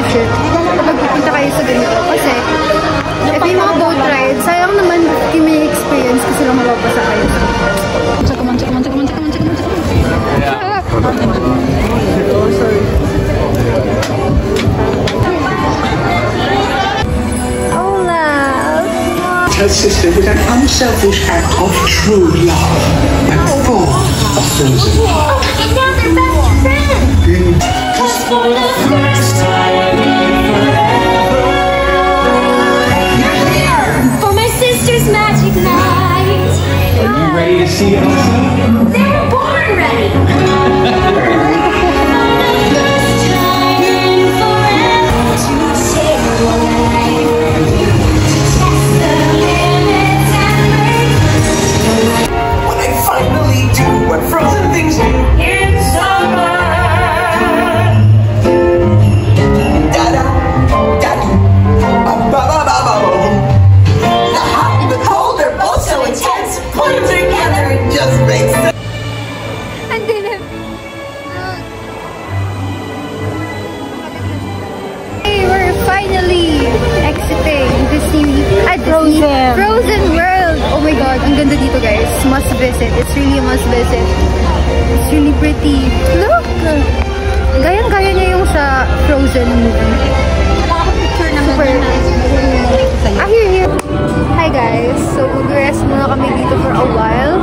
ship kapag pupunta kayo sa ganito. Kasi, if may mga boat ride, sayang naman yung may experience kasi lang mapapasa kayo. Tsaka man. Oh, sorry. Her sister with an unselfish act of true love and full of frozen heart. Now they're best friends! Just for the first time forever. You're here! For my sister's magic night. Are you ready to see Elsa? They were born ready! Frozen World! Oh my god, ang ganda dito guys. Must visit. It's really a must visit. It's really pretty. Look! Gayang-gaya niya yung sa Frozen movie. Nakaka-picture naman. Super. Here. Hi guys. So, mag-rest muna kami dito for a while.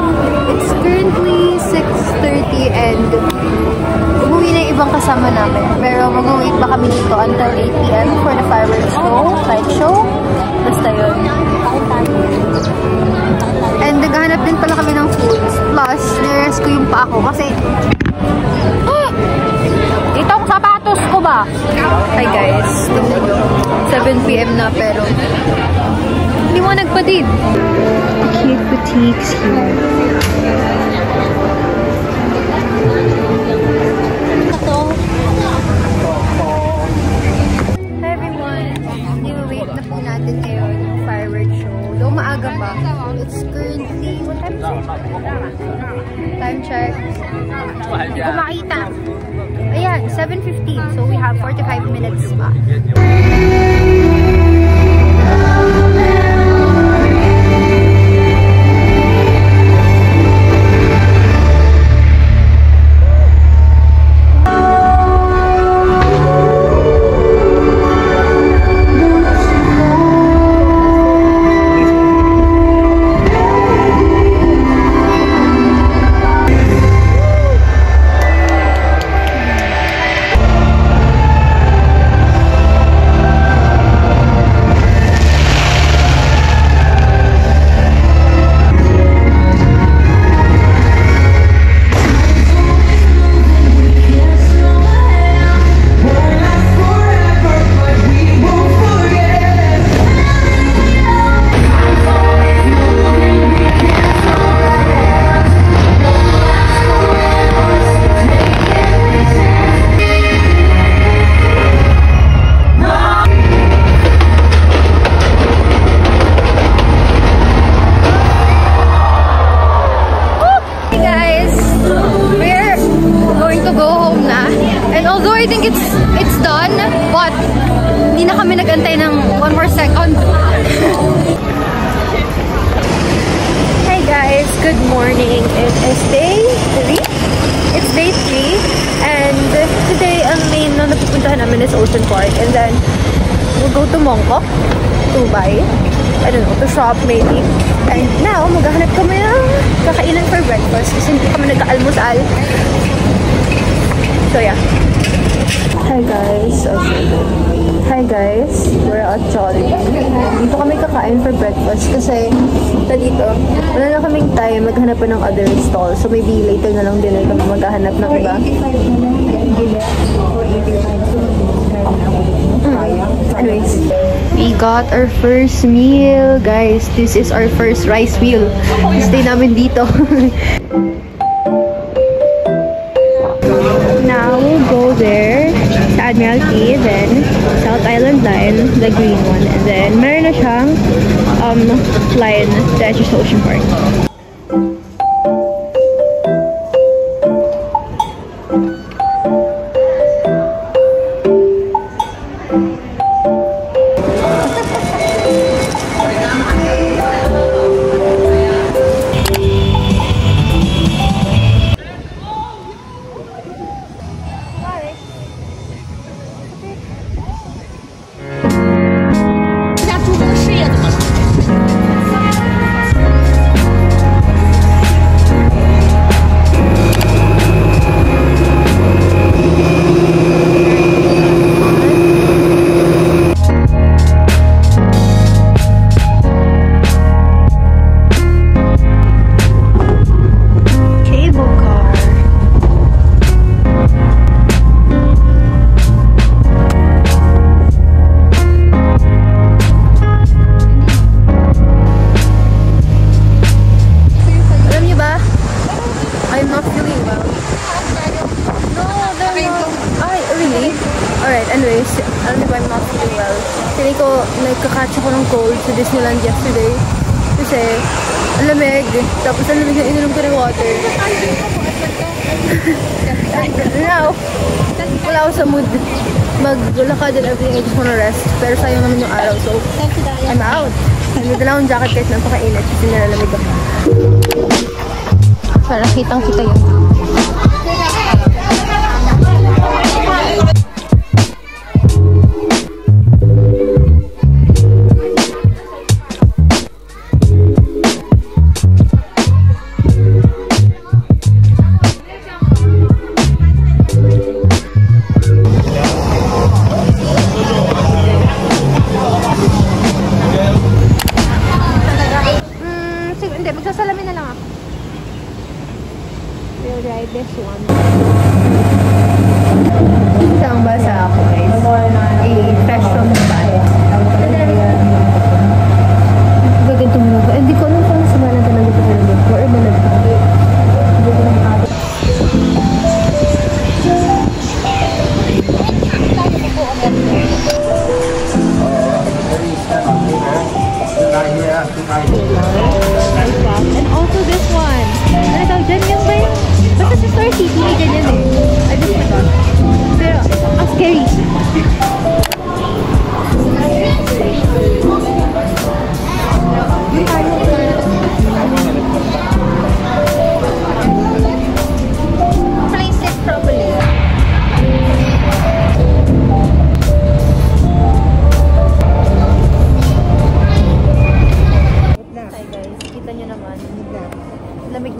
It's currently 6:30 and umuwi na yung ibang kasama namin. Pero mag-wait pa kami dito until 8 PM for the fireworks show, light show. Basta yun. And naghahanap din pala kami ng foods. Plus, nirest ko yung pa ako kasi itong sapatos ko ba? Hi guys. 7 PM na pero liwanag pa din. Cute boutiques here. Hi everyone. Niwait na po natin ngayon yung fireworks show. Though maaga pa. It's currently, what time is it? Time check. Hindi ko makita. Ayan, 7:15. So we have 45 minutes pa. I think it's done, but hindi na kami nag-antay ng 1 more second. Hey guys, good morning. It is day 3. It's day 3, and today ang main na napupuntahan namin is Ocean Park, and then we'll go to Mongkok to buy, I don't know, to shop maybe. And now, maghahanap kami ng kakainan for breakfast kasi hindi kami nagka-almusal. So yeah. Hi guys, we're at Jollibee. Dito kami kakain for breakfast kasi dito, wala na kaming time maghanap pa ng other stall. So maybe later na lang din kami maghahanap ng iba. Anyways, we got our first meal, guys. This is our first rice meal. Stay namin dito. Now we'll go there sa Admiralty, then South Island Line, the green one, and then meron na siyang line that is Ocean Park. feeling well. Feeling ko, nagka-catch ako ng cold sa Disneyland yesterday. Kasi, ang lamig. Tapos ang lamig na ininom ko ng water. Now, wala ako sa mood maglakad and everything. I just wanna rest. Pero sayang naman yung araw. So, I'm out. Nagdala akong jacket kahit napakainit. Kasi nalalamig ako. Para kitang-kita yun. Magsasalamin na lang ako. We'll ride this one. Isang basa ako guys. A-fashion style. Gaganto mo na. Hindi ko alam kung sumala talaga ito talaga. Or iba na ito. And also this one. Ano tawag dyan yung ba yung? Basta sa Star City may dyan yun eh. I just forgot. Pero, ang scary. Place it properly.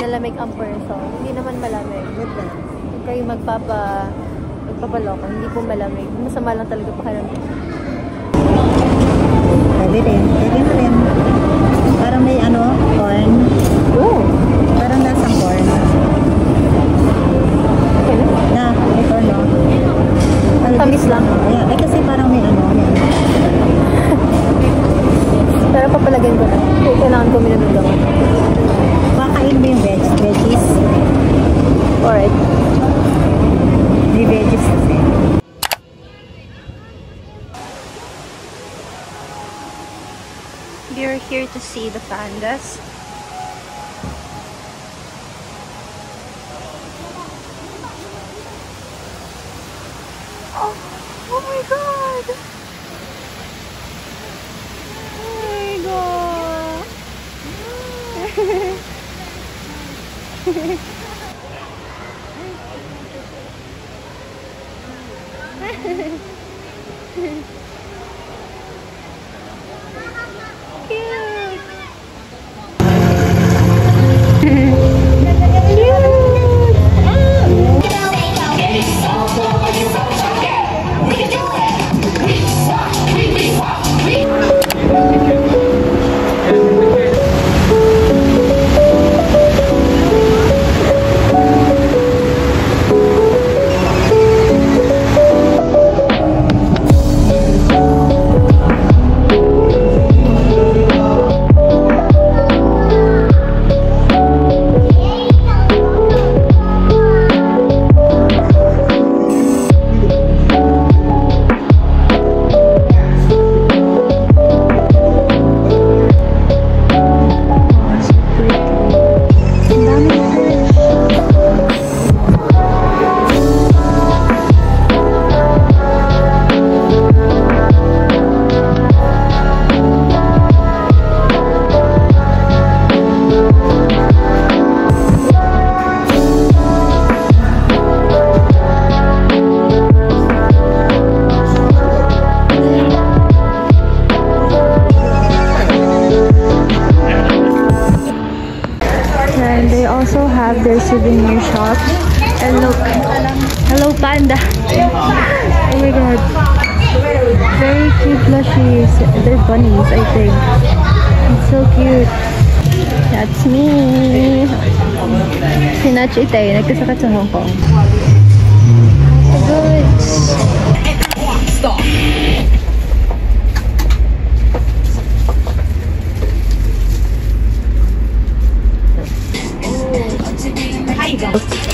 Lamig ang person. Hindi naman malamig. Huwag kayo magpapaloko. Hindi po malamig. Masama lang talaga pakiramdam. Pwede rin. Pwede rin. Parang may corn. Oh! Parang lasang corn. Okay na? Na, may corn no? Tamis lang. Yeah, kasi parang may Pero papalagyan ko na. Kailangan ko minum ng gamot. Makain mo yung veggies. Alright. May veggies kasi. We're here to see the pandas. Oh my god! Oh my god! And they also have their souvenir shop. And look, hello panda. Oh my god, very cute plushies. They're bunnies, I think. It's so cute. That's me. Si Nach Itay, nagkasakit sa Hong Kong. Good. Stop.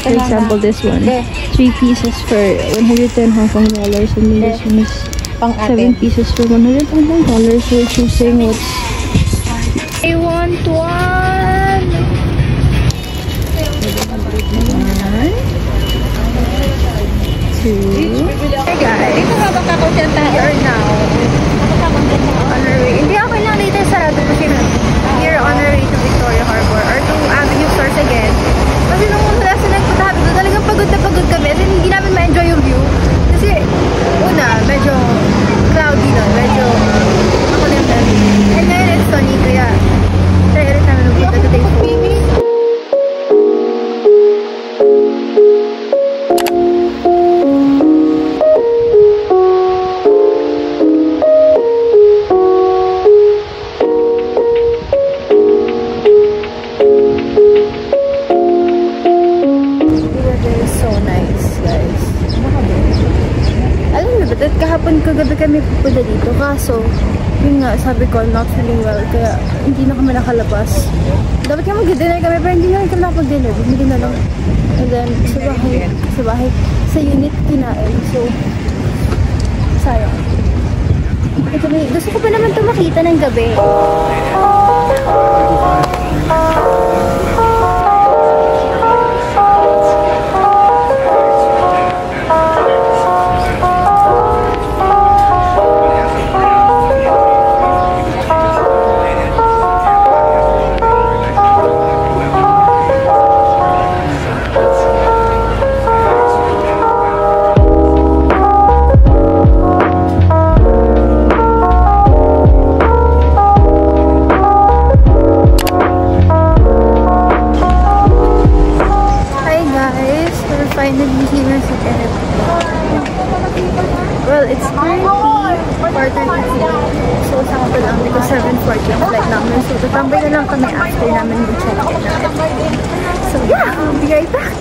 For example, this one. 3 pieces for 110 Hong Kong dollars, and this one is pang 7 atin. pieces for $100. So we're choosing what I want one. Two. Hey guys. Dito ka magkakontenta. We are now on our way. Hindi, okay lang later sarado kasi we're on our way to Victoria Harbor or to Avenue Stores again. Kasi nung wala sila nagpunta kami doon, talagang pagod na pagod kami. As in, hindi namin ma-enjoy yung view. Kasi, una, medyo cloudy nun. Medyo makulimtan. And ngayon, it's sunny. Kaya, try ulit namin magpunta to take photos. Kahapon kagabi kami pupunta dito, kaso yun nga, sabi ko, not feeling well, kaya hindi na kami nakalabas. Dapat nga mag-dinner kami, pero hindi na rin kami nakapag-dinner, bumili na lang. And then, sa bahay, sa unit kinain, so sayang. Gusto ko pa naman ito makita ng gabi. Finally here sa airport. Well, it's currently 4:33. So, sakto lang because 7:40 ang flight namin. So, tatambay na lang kami after namin mag-check-in. So, yeah, I'll be right back.